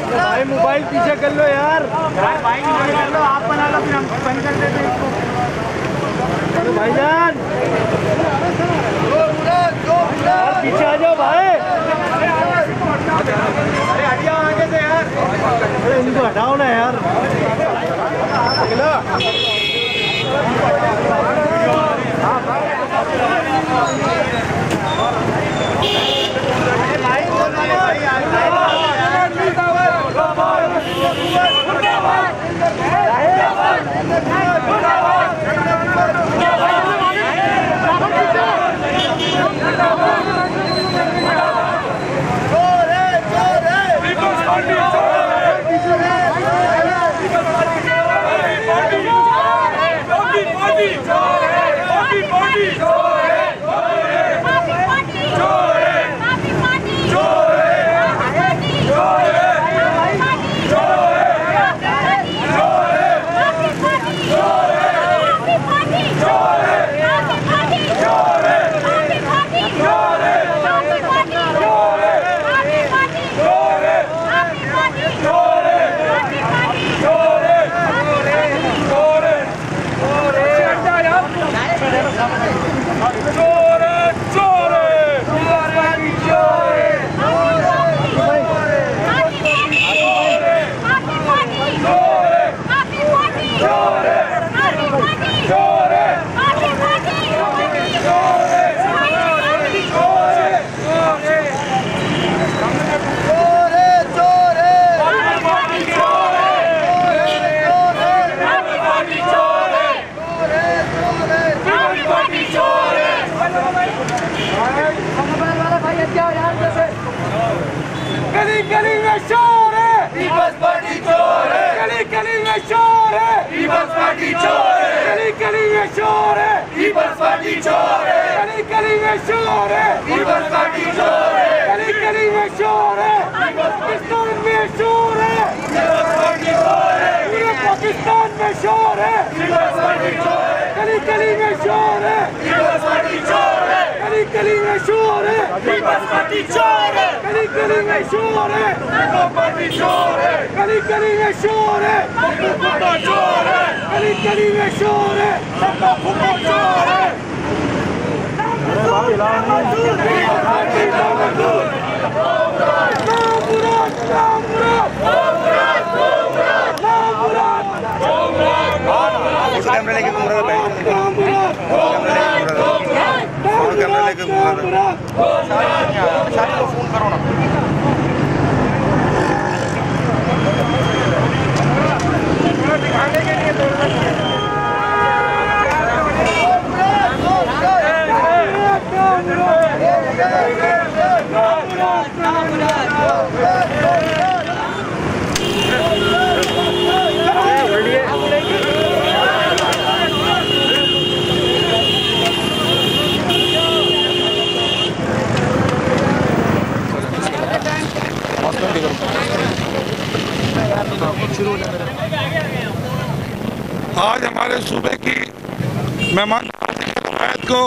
भाई मोबाइल पीछे कर लो यार, भाई कर लो, आप बना लो, फिर हम बंद कर देते हैं इसको। भाईजान पीछे आ जाओ भाई, अरे हटिया आगे से यार, अरे इनको हटाओ ना यार। गली गली में शोर है, पीपल्स पार्टी चोर है। गली गली में शोर है, पीपल्स पार्टी चोर है। गली गली में शोर है, पीपल्स पार्टी चोर है। गली गली में शोर है, पीपल्स पार्टी चोर है। गली गली में शोर है, पाकिस्तान में शोर है, पूरे पाकिस्तान में शोर है, गली गली में शोर है, गली गली में शोर है, गली गली में शोर है, गली गली में शोर है, गली गली में शोर है। कैमरा लेके घूम रहा है, कैमरा लेके घूम रहा है। फोन करो ना। दिखाने के लिए आज हमारे सूबे की मेहमान रवायत को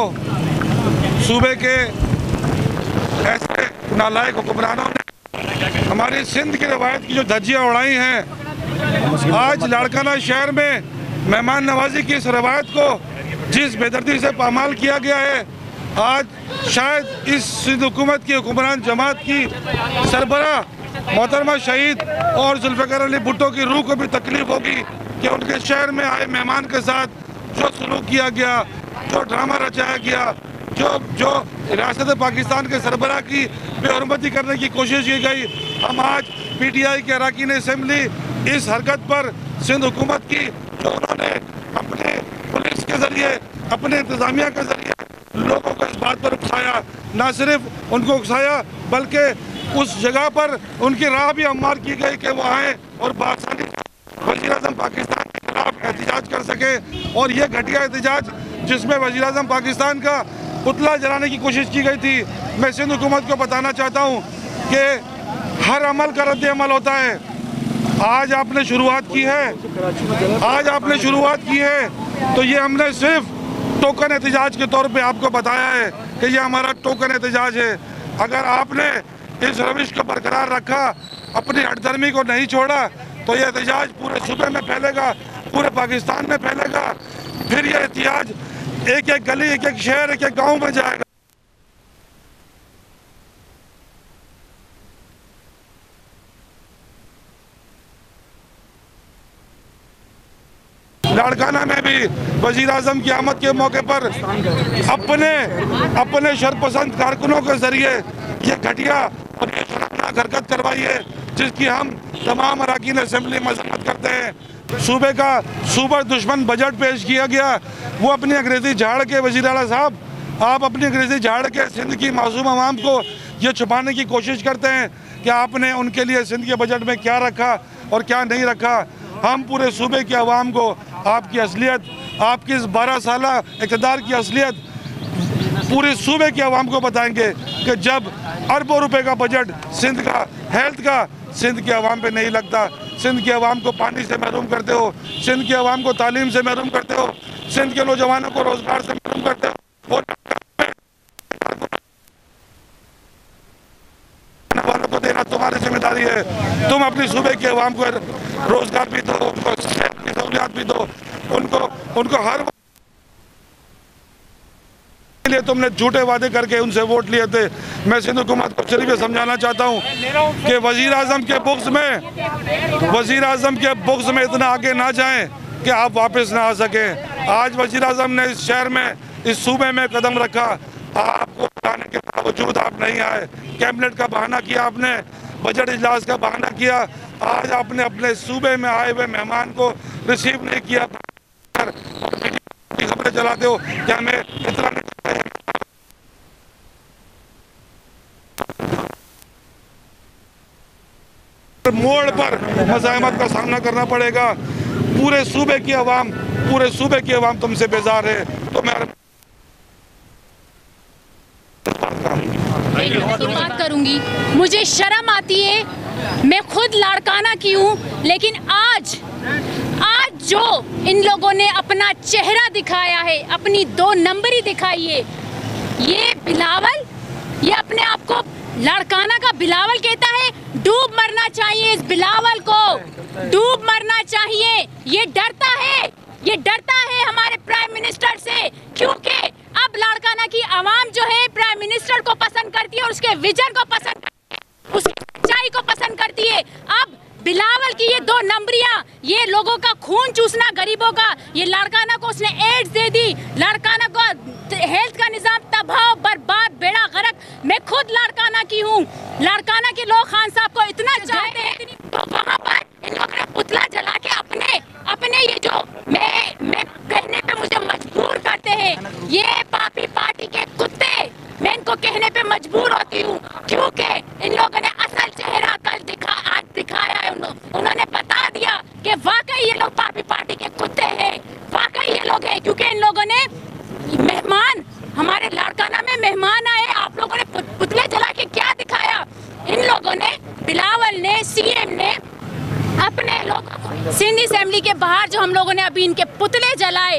सूबे के ऐसे नालायक हुक्मरानों ने हमारी सिंध की रवायत की जो धज्जियाँ उड़ाई हैं। आज लाड़काना शहर में मेहमान नवाजी की इस रवायत को जिस बेदर्दी से पामाल किया गया है, आज शायद इस सिंध हुकूमत की हुक्मरान जमात की सरबरा मोहतरमा शहीद और जुल्फ़िकार अली भुट्टो की रूह को भी तकलीफ होगी कि उनके शहर में आए मेहमान के साथ जो सलूक किया गया, जो ड्रामा रचाया गया, जो रियासत पाकिस्तान के सरबराह की बेहुरमती करने की कोशिश की गई। हम आज PTI के अरकान असेंबली इस हरकत पर सिंध हुकूमत की, जो उन्होंने अपने पुलिस के ज़रिए, अपने इंतज़ामिया के ज़रिए लोगों को इस बात पर उकसाया, ना सिर्फ उनको उकसाया बल्कि उस जगह पर उनकी राह भी हमार की गई कि वो आए और बासानी वज़ीर-ए-आज़म पाकिस्तान के खिलाफ खिलाफ एहतजाज कर सके। और ये घटिया एहतजाज जिसमें वज़ीर आज़म पाकिस्तान का पुतला जलाने की कोशिश की गई थी, मैं सिंध हुकूमत को बताना चाहता हूँ कि हर अमल का रद्द अमल होता है। आज आपने शुरुआत की है, तो ये हमने सिर्फ टोकन एहतजाज के तौर पे आपको बताया है कि ये हमारा टोकन एहतजाज है। अगर आपने इस रविश को बरकरार रखा, अपनी हठधर्मी को नहीं छोड़ा, तो ये एहतजाज पूरे सूबे में फैलेगा, पूरे पाकिस्तान में फैलेगा। फिर ये एहतजाज एक एक गली, एक एक शहर, एक एक गाँव में जाएगा। लाड़काना में भी वज़ीर आज़म की आमद के मौके पर अपने शरपसंद कारकुनों के जरिए ये घटिया और ये शर्मनाक हरकत करवाई है, जिसकी हम तमाम अरकान असेंबली मजम्मत करते हैं। सूबा दुश्मन बजट पेश किया गया, वो अपनी अंग्रेजी झाड़ के, वज़ीर आला साहब आप अपनी अंग्रेजी झाड़ के सिंध की मासूम आवाम को ये छुपाने की कोशिश करते हैं कि आपने उनके लिए सिंध के बजट में क्या रखा और क्या नहीं रखा। हम पूरे सूबे की आवाम को आपकी असलियत, आपकी इस 12 साल इक़्तिदार की असलियत पूरे सूबे की आवाम को बताएंगे कि जब अरबों रुपए का बजट सिंध का, हेल्थ का, सिंध की आवाम पे नहीं लगता, सिंध की आवाम को पानी से महरूम करते हो, सिंध की आवाम को तालीम से महरूम करते हो, सिंध के नौजवानों को रोजगार से महरूम करते हो। वालों को देना तुम्हारी जिम्मेदारी है। तुम अपनी सूबे के आवाम को रोजगार भी दो, उनको सेहत की सहूलियात भी दो, उनको हर लिए तुमने झूठे वादे करके उनसे वोट लिए थे। मैं सिंध हुकूमत को सिर्फ ये समझाना चाहता हूँ कि वज़ीर आज़म के बुग़्ज़ में इतना आगे ना जाएं कि आप वापस ना आ सकें। आज वज़ीर आज़म ने इस शहर में, इस सूबे में कदम रखा, आपको बताने के बावजूद आप नहीं आए। कैबिनेट का बहाना किया आपने, बजट इजलास का बहाना किया। आज आपने अपने सूबे में आए हुए मेहमान को रिसीव नहीं किया। खबरें चलाते हो कि हमें इतना मोड़ पर मज़ाहमत का सामना करना पड़ेगा। पूरे सूबे की आवाम तुमसे बेजार है। तो मैं बात करूंगी, मुझे शर्म आती है, मैं खुद लाड़काना की हूँ, लेकिन आज जो इन लोगों ने अपना चेहरा दिखाया है, अपनी 2 नंबरी दिखाई है, ये बिलावल, ये अपने आप को लाड़काना का बिलावल कहता है। डूब मरना चाहिए इस बिलावल को, डूब मरना चाहिए। ये डरता है हमारे प्राइम मिनिस्टर से, क्योंकि अब लाड़काना की आवाम जो है प्राइम मिनिस्टर को पसंद करती है और उसके विजन को पसंद करती है, उसकी सच्चाई को पसंद करती है। अब बिलावल की ये 2 नंबरियां, ये लोगों का खून चूसना, गरीबों का, ये लाड़काना को उसने एड्स दे दी, लाड़काना को हेल्थ का निजाम तबाह, बर्बाद, बेड़ा गर्क। मैं खुद लाड़काना की हूँ। लाड़काना के लोग खान साहब को इतना चाहते हैं, तो वहाँ पर इन लोगों ने पुतला जला के अपने ये जो मैं कहने पे मुझे मजबूर करते हैं, ये पापी पार्टी के कुत्ते, मैं इनको कहने पे मजबूर होती हूँ, क्योंकि इन लोगों ने असल चेहरा आज दिखाया है। उन्होंने बता दिया कि वाकई ये लोग पापी पार्टी के कुत्ते हैं, वाकई ये लोग हैं, क्योंकि इन लोगों ने मेहमान, हमारे लाड़काना में मेहमान आए, आप लोगों ने पुतले जला के क्या दिखाया? इन लोगों ने, बिलावल ने, सीएम ने अपने लोग सिंध असेंबली के बाहर जो हम लोगों ने अभी इनके पुतले जलाए,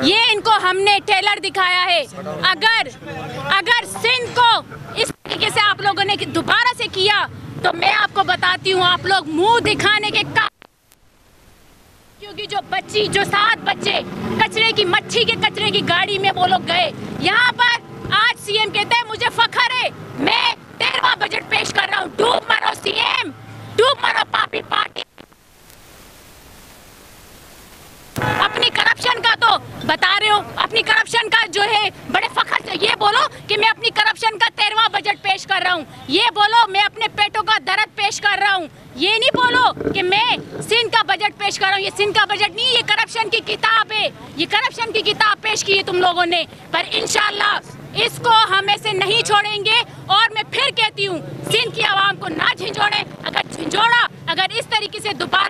ये इनको हमने ट्रेलर दिखाया है। अगर सिंध को इस तरीके से आप लोगों ने दोबारा से किया, तो मैं आपको बताती हूँ, आप लोग मुंह दिखाने के क्योंकि जो 7 बच्चे मच्छी के कचरे की गाड़ी में वो लोग गए, यहाँ पर आज सीएम कहते हैं मुझे फख्र है, मैं 13वां बजट पेश कर रहा हूँ। डूब मरो सीएम, डूब मरो पापी पार्टी। अपनी करप्शन का तो बता रहे हो, अपनी करप्शन का जो है बड़े फख्र से ये बोलो कि मैं अपनी करप्शन का 13वां बजट पेश कर रहा हूँ, ये बोलो मैं अपने पेटों का दर्द पेश कर रहा हूँ, ये नहीं बोलो कि मैं सिंध का बजट पेश कर रहा हूँ। ये सिंध का बजट नहीं, ये करप्शन की किताब है, ये करप्शन की किताब पेश की है तुम लोगों ने। पर इंशाल्लाह इसको हम ऐसे नहीं छोड़ेंगे। और मैं फिर कहती हूँ, सिंध की आवाम को ना झिझोड़े, अगर इस तरीके से दोबारा